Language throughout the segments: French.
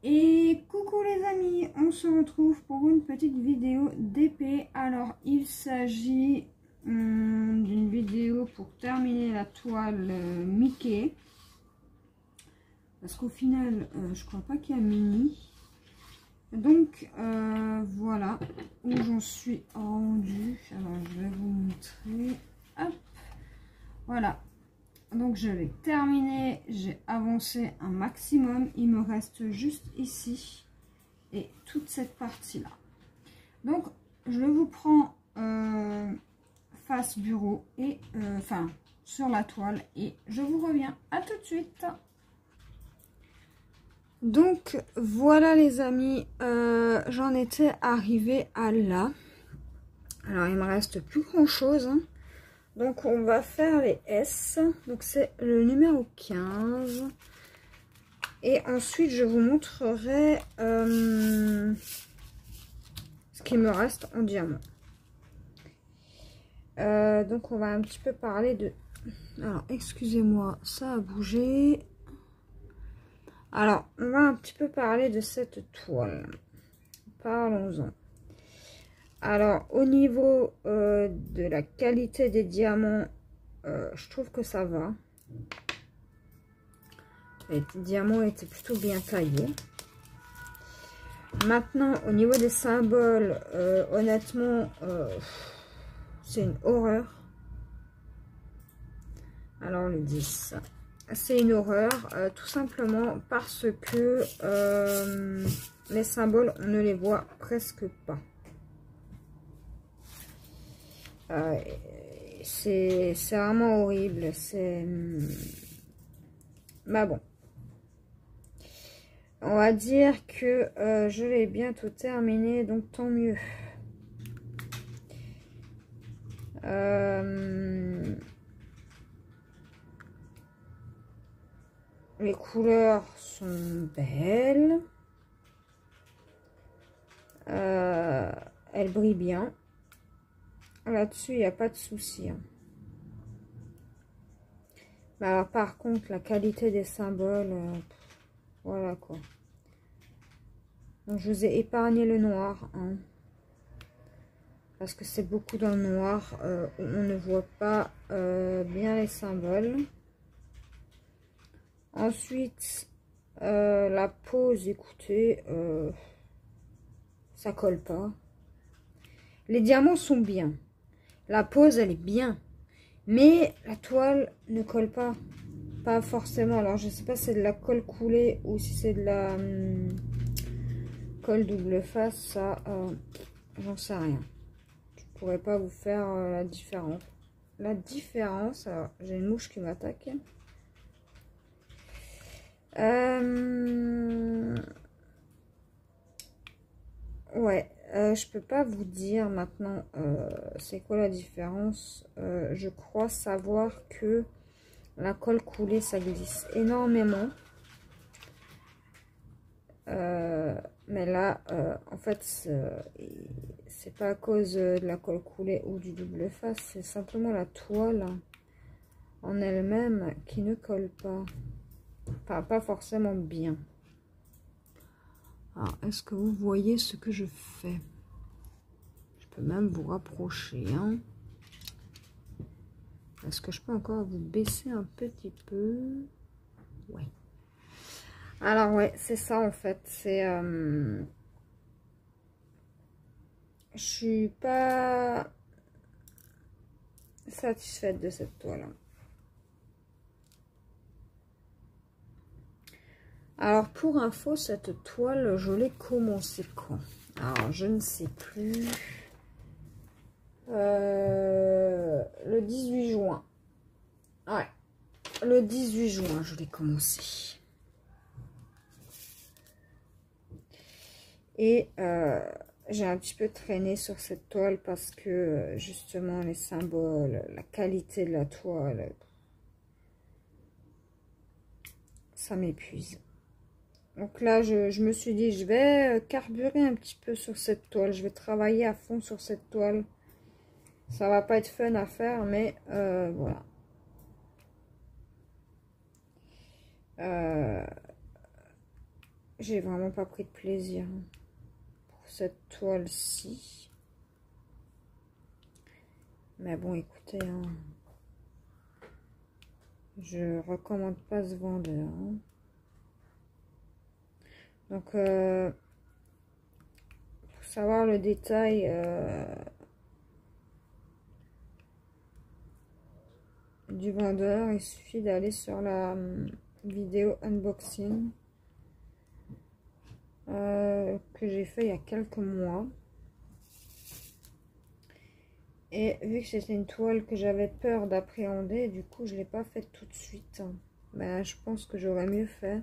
Et coucou les amis, on se retrouve pour une petite vidéo d'épée. Alors il s'agit d'une vidéo pour terminer la toile Mickey. Parce qu'au final, je crois pas qu'il y a mini. Donc voilà où j'en suis rendue. Alors je vais vous montrer. Hop, voilà. Donc je l'ai terminé, j'ai avancé un maximum, il me reste juste ici et toute cette partie là. Donc je vous prends face bureau et enfin sur la toile et je vous reviens à tout de suite. Donc voilà les amis, j'en étais arrivée à là. Alors il me reste plus grand chose hein. Donc on va faire les S, donc c'est le numéro 15. Et ensuite je vous montrerai ce qui me reste en diamant. Donc on va un petit peu parler de... Alors excusez-moi, ça a bougé. Alors on va un petit peu parler de cette toile. Parlons-en. Alors au niveau de la qualité des diamants, je trouve que ça va. Les diamants étaient plutôt bien taillés. Maintenant au niveau des symboles, honnêtement c'est une horreur. Alors le 10, c'est une horreur, tout simplement parce que les symboles on ne les voit presque pas. C'est vraiment horrible, c'est... Bah bon. On va dire que je l'ai bientôt terminé, donc tant mieux. Les couleurs sont belles. Elles brillent bien. Là-dessus, il n'y a pas de souci. Hein. Mais alors, par contre, la qualité des symboles, voilà quoi. Donc, je vous ai épargné le noir. Hein, parce que c'est beaucoup dans le noir. Où on ne voit pas bien les symboles. Ensuite, la pose, écoutez, ça colle pas. Les diamants sont bien. La pose, elle est bien. Mais la toile ne colle pas. Pas forcément. Alors, je sais pas si c'est de la colle coulée ou si c'est de la colle double face. Ça, j'en sais rien. Je pourrais pas vous faire la différence. La différence, alors, j'ai une mouche qui m'attaque. Ouais. Je peux pas vous dire maintenant c'est quoi la différence. Je crois savoir que la colle coulée ça glisse énormément. Mais là en fait c'est pas à cause de la colle coulée ou du double face, c'est simplement la toile en elle-même qui ne colle pas. Enfin, pas forcément bien. Alors, est-ce que vous voyez ce que je fais? Je peux même vous rapprocher. Hein. Est-ce que je peux encore vous baisser un petit peu? Ouais. Alors, ouais, c'est ça en fait. C'est... je suis pas satisfaite de cette toile. Alors, pour info, cette toile, je l'ai commencé quand? Alors, je ne sais plus. Le 18 juin. Ouais. Le 18 juin, je l'ai commencé. Et j'ai un petit peu traîné sur cette toile parce que, justement, les symboles, la qualité de la toile, ça m'épuise. Donc là, je me suis dit, je vais carburer un petit peu sur cette toile. Je vais travailler à fond sur cette toile. Ça va pas être fun à faire, mais voilà. j'ai vraiment pas pris de plaisir pour cette toile-ci. Mais bon, écoutez, hein, je recommande pas ce vendeur. Hein. Donc, pour savoir le détail du vendeur, il suffit d'aller sur la vidéo unboxing que j'ai fait il y a quelques mois. Et vu que c'était une toile que j'avais peur d'appréhender, du coup je l'ai pas faite tout de suite. Ben, je pense que j'aurais mieux fait.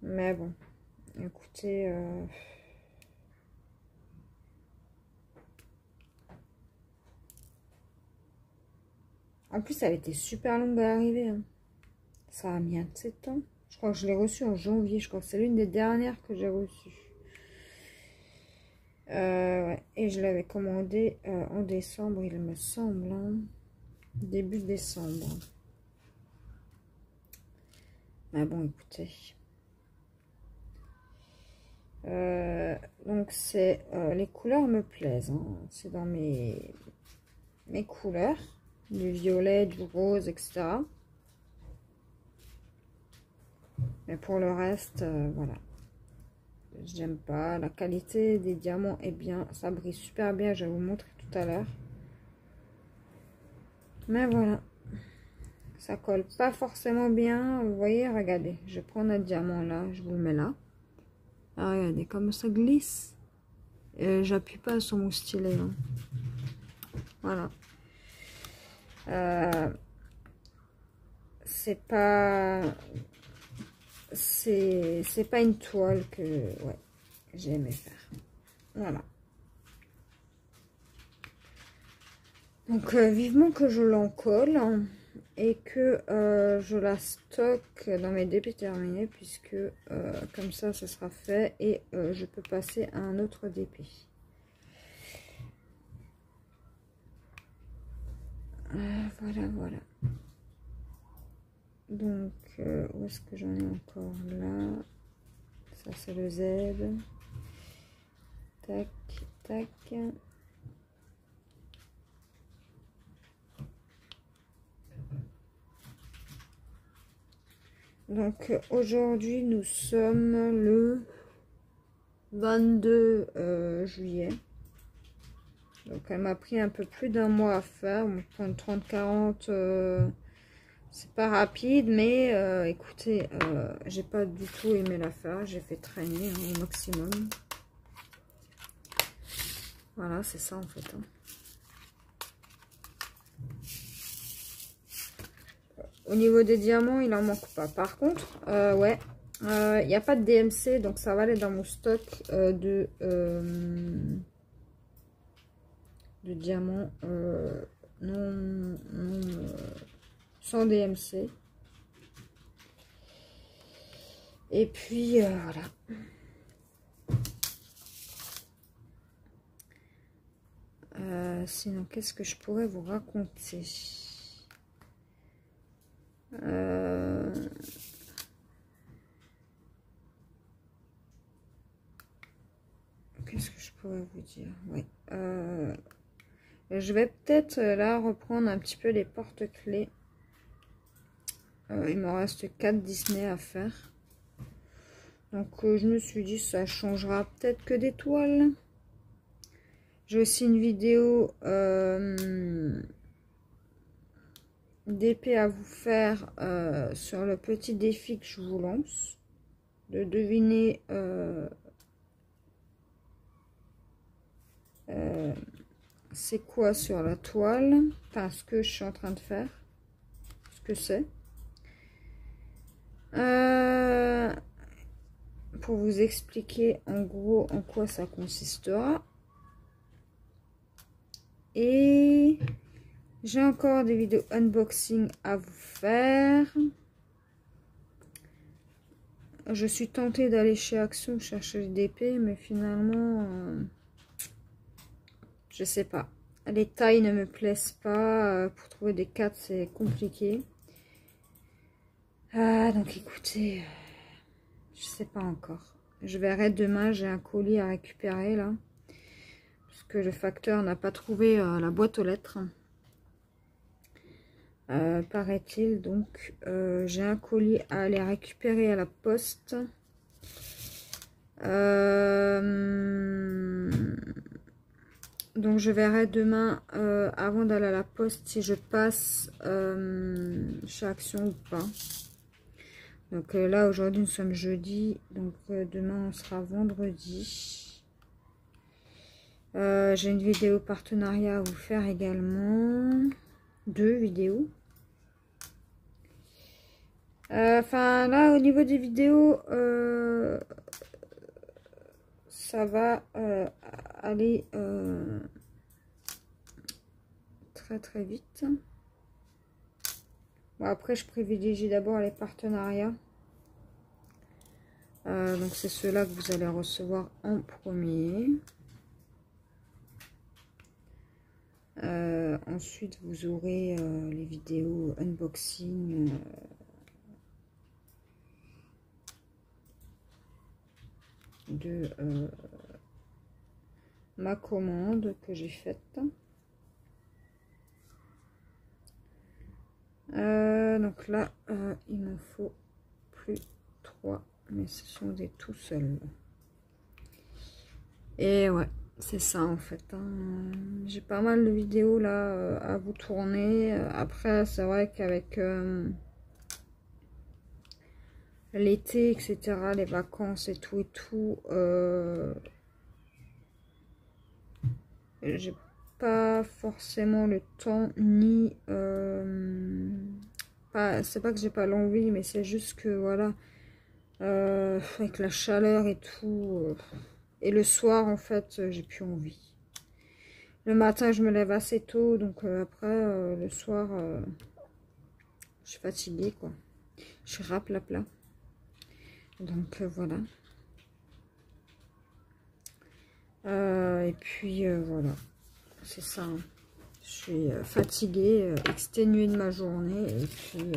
Mais bon, écoutez, en plus elle était super longue à arriver. Hein. Ça a mis un de ces temps. Je crois que je l'ai reçue en janvier. Je crois que c'est l'une des dernières que j'ai reçues. Ouais. Et je l'avais commandé en décembre, il me semble. Hein. Début décembre. Mais bon, écoutez. Donc, c'est les couleurs me plaisent. Hein. C'est dans mes couleurs. Du violet, du rose, etc. Mais pour le reste, voilà. J'aime pas. La qualité des diamants est bien. Ça brille super bien. Je vais vous montrer tout à l'heure. Mais voilà. Ça colle pas forcément bien. Vous voyez, regardez. Je prends un diamant là. Je vous le mets là. Ah, regardez comme ça glisse. J'appuie pas sur mon stylet. Hein. Voilà. C'est pas une toile que ouais, j'ai aimé faire. Voilà. Donc vivement que je l'encolle et que je la stocke dans mes DP terminés, puisque comme ça sera fait et je peux passer à un autre DP. Voilà. Donc, où est-ce que j'en ai encore là? Ça, c'est le Z. Tac, tac. Donc, aujourd'hui, nous sommes le 22 juillet. Donc, elle m'a pris un peu plus d'un mois à faire. Pour une 30-40... c'est pas rapide, mais écoutez, j'ai pas du tout aimé l'affaire. J'ai fait traîner hein, au maximum. Voilà, c'est ça en fait. Hein. Au niveau des diamants, il en manque pas. Par contre, ouais, il n'y a pas de DMC, donc ça va aller dans mon stock de diamants non sans DMC. Et puis voilà. Sinon, qu'est-ce que je pourrais vous raconter? Qu'est-ce que je pourrais vous dire? Oui. Je vais peut-être là reprendre un petit peu les porte-clés. Il me reste 4 Disney à faire. Donc je me suis dit ça changera peut-être que des toiles. J'ai aussi une vidéo d'épée à vous faire sur le petit défi que je vous lance. De deviner c'est quoi sur la toile. Enfin, ce que je suis en train de faire. Ce que c'est. Pour vous expliquer en gros en quoi ça consistera. Et j'ai encore des vidéos unboxing à vous faire. Je suis tentée d'aller chez Action chercher des épées, mais finalement, je sais pas. Les tailles ne me plaisent pas. Pour trouver des 4, c'est compliqué. Donc écoutez, je Je sais pas encore. Je verrai demain, j'ai un colis à récupérer là. Parce que le facteur n'a pas trouvé la boîte aux lettres. Paraît-il. Donc j'ai un colis à aller récupérer à la poste. Donc je verrai demain avant d'aller à la poste si je passe chez Action ou pas. Donc là aujourd'hui nous sommes jeudi, donc demain on sera vendredi. J'ai une vidéo partenariat à vous faire également, 2 vidéos. Enfin là au niveau des vidéos ça va aller très vite. Bon, après je privilégie d'abord les partenariats. Donc c'est ceux-là que vous allez recevoir en premier. Ensuite vous aurez les vidéos unboxing. De ma commande que j'ai faite. Donc là il m'en faut plus 3, mais ce sont des tout seuls. Et ouais, c'est ça en fait, hein. J'ai pas mal de vidéos là à vous tourner. Après c'est vrai qu'avec l'été, etc., les vacances et tout, j'ai pas forcément le temps, ni... c'est pas que j'ai pas l'envie, mais c'est juste que, voilà, avec la chaleur et tout, et le soir, en fait, j'ai plus envie. Le matin, je me lève assez tôt, donc après, le soir, je suis fatiguée, quoi. Je suis raplapla. Donc voilà. Et puis voilà, c'est ça. Hein. Je suis fatiguée, exténuée de ma journée. Et puis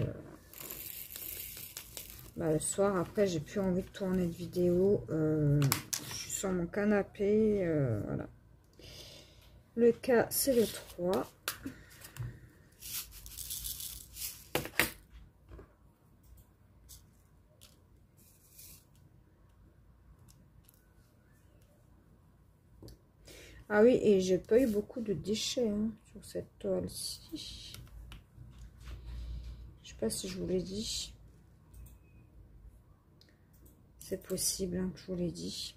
le soir, après, j'ai plus envie de tourner de vidéo. Je suis sur mon canapé. Voilà. Le cas, c'est le 3. Ah oui, et j'ai pas eu beaucoup de déchets hein, sur cette toile-ci. Je sais pas si je vous l'ai dit. C'est possible hein, que je vous l'ai dit.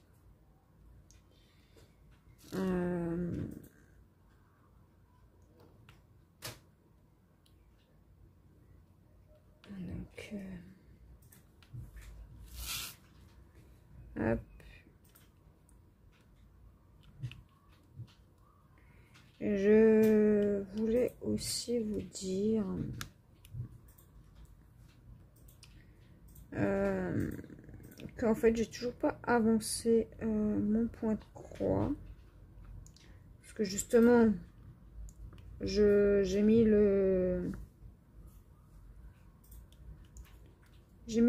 Donc, hop. Je voulais aussi vous dire qu'en fait j'ai toujours pas avancé mon point de croix parce que justement j'ai mis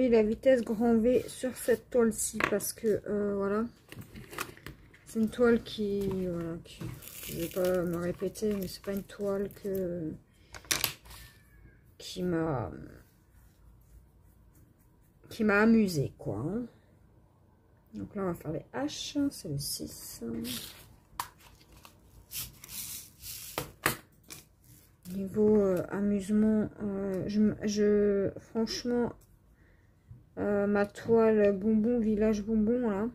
la vitesse grand V sur cette toile-ci parce que voilà, c'est une toile qui voilà, je vais pas me répéter, mais c'est pas une toile qui m'a amusé quoi hein. Donc là on va faire les H, c'est le 6. Niveau amusement, franchement ma toile bonbon village bonbon là,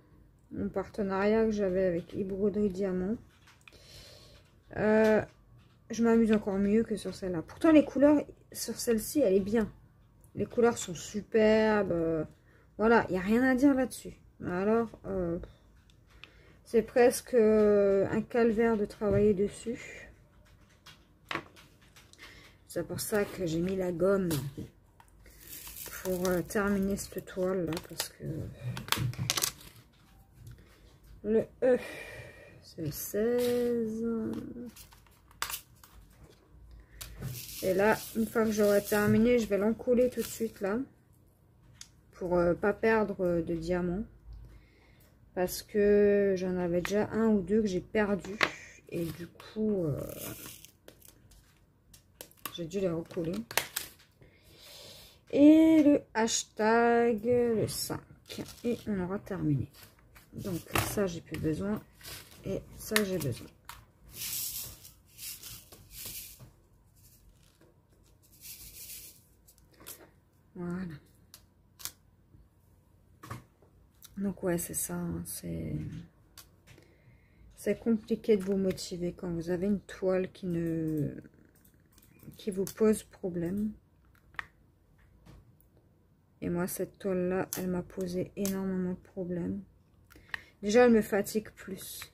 mon partenariat que j'avais avec Hybroderie Diamant, je m'amuse encore mieux que sur celle-là. Pourtant les couleurs sur celle-ci elle est bien, les couleurs sont superbes, voilà, il n'y a rien à dire là-dessus. Alors c'est presque un calvaire de travailler dessus. C'est pour ça que j'ai mis la gomme pour terminer cette toile là, parce que le E c'est le 16. Et là, une fois que j'aurai terminé, je vais l'encoller tout de suite là. pour pas perdre de diamants. Parce que j'en avais déjà un ou deux que j'ai perdu. Et du coup, j'ai dû les recoller. Et le hashtag, le 5. Et on aura terminé. Donc ça, j'ai plus besoin. Et ça, j'ai besoin. Voilà. Donc ouais, c'est ça. Hein, c'est compliqué de vous motiver quand vous avez une toile qui vous pose problème. Et moi, cette toile-là, elle m'a posé énormément de problèmes. Déjà, elle me fatigue plus.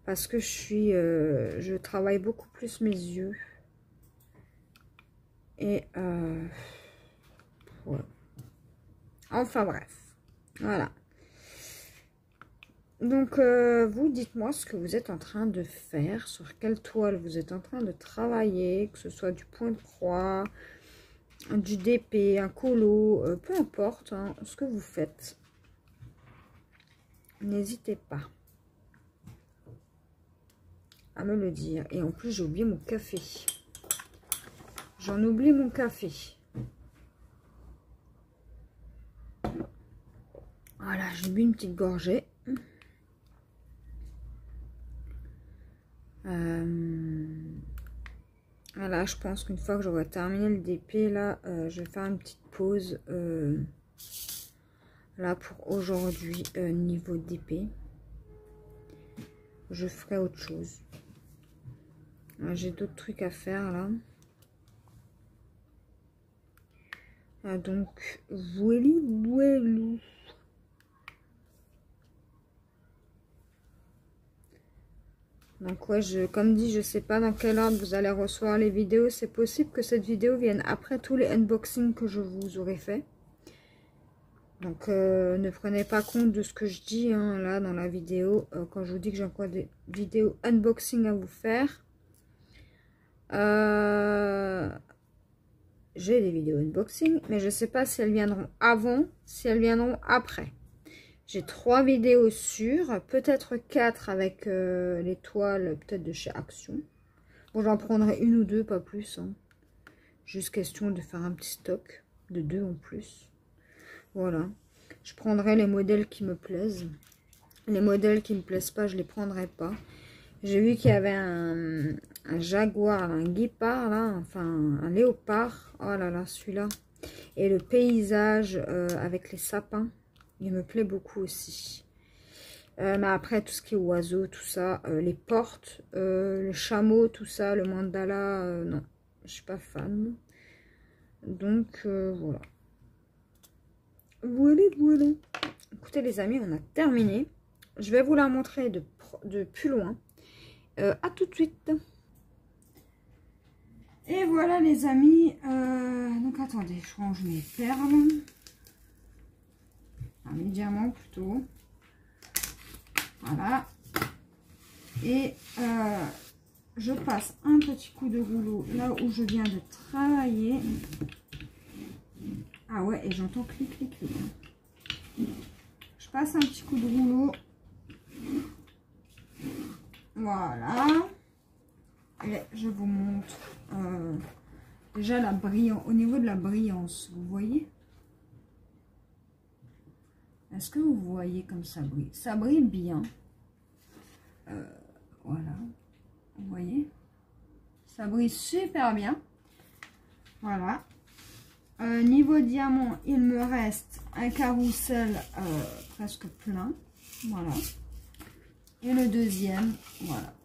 Parce que je travaille beaucoup plus mes yeux. Et, ouais. Enfin, bref. Voilà. Donc, vous, dites-moi ce que vous êtes en train de faire. Sur quelle toile vous êtes en train de travailler. Que ce soit du point de croix, du DP, un colo, peu importe hein, ce que vous faites. N'hésitez pas à me le dire. Et en plus, j'ai oublié mon café. J'en oublie mon café. Voilà, j'ai bu une petite gorgée. Voilà, je pense qu'une fois que j'aurai terminé le DP, là, je vais faire une petite pause. Là, pour aujourd'hui, niveau DP. Je ferai autre chose. J'ai d'autres trucs à faire, là. Donc, voilà. Donc ouais, comme dit, je sais pas dans quel ordre vous allez recevoir les vidéos. C'est possible que cette vidéo vienne après tous les unboxings que je vous aurai fait. Donc ne prenez pas compte de ce que je dis hein, là dans la vidéo. Quand je vous dis que j'ai encore des vidéos unboxing à vous faire. J'ai des vidéos unboxing, mais je sais pas si elles viendront avant, si elles viendront après. J'ai 3 vidéos sûres, peut-être 4 avec les toiles, peut-être de chez Action. Bon, j'en prendrai une ou deux, pas plus. Hein. Juste question de faire un petit stock de 2 en plus. Voilà. Je prendrai les modèles qui me plaisent. Les modèles qui me plaisent pas, je les prendrai pas. J'ai vu qu'il y avait un jaguar, un guépard, là, enfin un léopard. Oh là là, celui-là. Et le paysage avec les sapins. Il me plaît beaucoup aussi. Mais après, tout ce qui est oiseaux, tout ça, les portes, le chameau, tout ça, le mandala, non, je suis pas fan. Donc, voilà. Voilà. Écoutez, les amis, on a terminé. Je vais vous la montrer de plus loin. À tout de suite. Et voilà, les amis. Donc, attendez, je range mes perles. Mes diamants plutôt. Voilà. Et je passe un petit coup de rouleau là où je viens de travailler. Ah ouais, et j'entends clic, clic, clic. Je passe un petit coup de rouleau. Voilà. Et je vous montre déjà la brillance. Au niveau de la brillance, vous voyez? Est-ce que vous voyez comme ça brille? Ça brille bien. Voilà. Vous voyez? Ça brille super bien. Voilà. Niveau diamant, il me reste un carrousel presque plein. Voilà. Et le deuxième, voilà.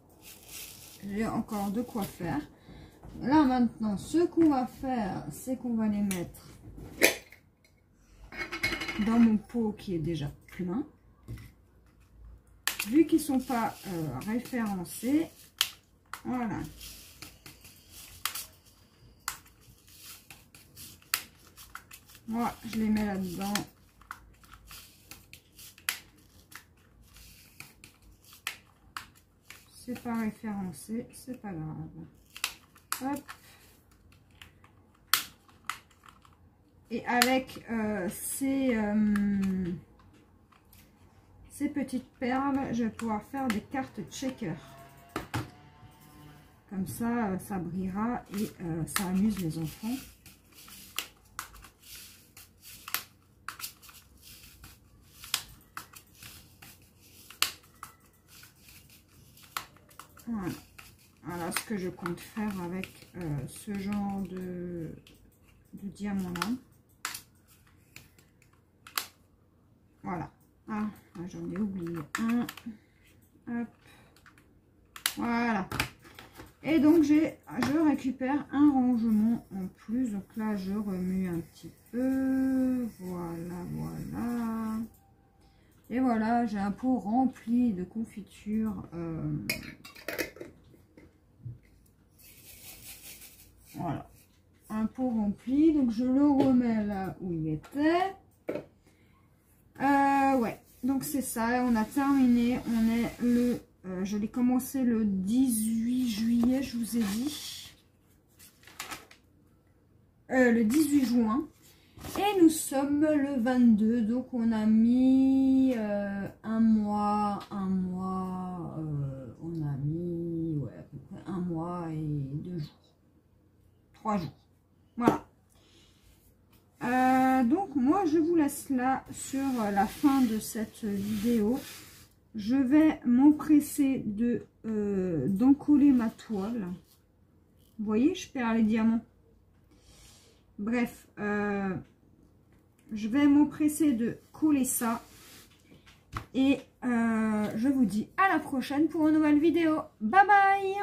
J'ai encore de quoi faire. Là maintenant, ce qu'on va faire, c'est qu'on va les mettre dans mon pot qui est déjà plein. Vu qu'ils ne sont pas référencés, voilà. Moi, je les mets là-dedans. C'est pas référencé, c'est pas grave. Hop. Et avec ces petites perles, je vais pouvoir faire des cartes checker. Comme ça, ça brillera et ça amuse les enfants. Voilà. Voilà ce que je compte faire avec ce genre de diamant là. Voilà. Ah, j'en ai oublié un. Hop. Voilà. Et donc je récupère un rangement en plus. Donc là je remue un petit peu. Voilà, voilà. Et voilà, j'ai un pot rempli de confiture. Voilà. Un pot rempli. Donc je le remets là où il était. Ouais. Donc c'est ça. On a terminé. On est le... je l'ai commencé le 18 juillet, je vous ai dit. Le 18 juin. Et nous sommes le 22. Donc on a mis un mois. On a mis ouais, à peu près un mois et 2 jours. 3 jours. Voilà. Donc moi je vous laisse là sur la fin de cette vidéo. Je vais m'empresser de d'encoller ma toile. Vous voyez, je perds les diamants. Bref, je vais m'empresser de coller ça. Et je vous dis à la prochaine pour une nouvelle vidéo. Bye bye!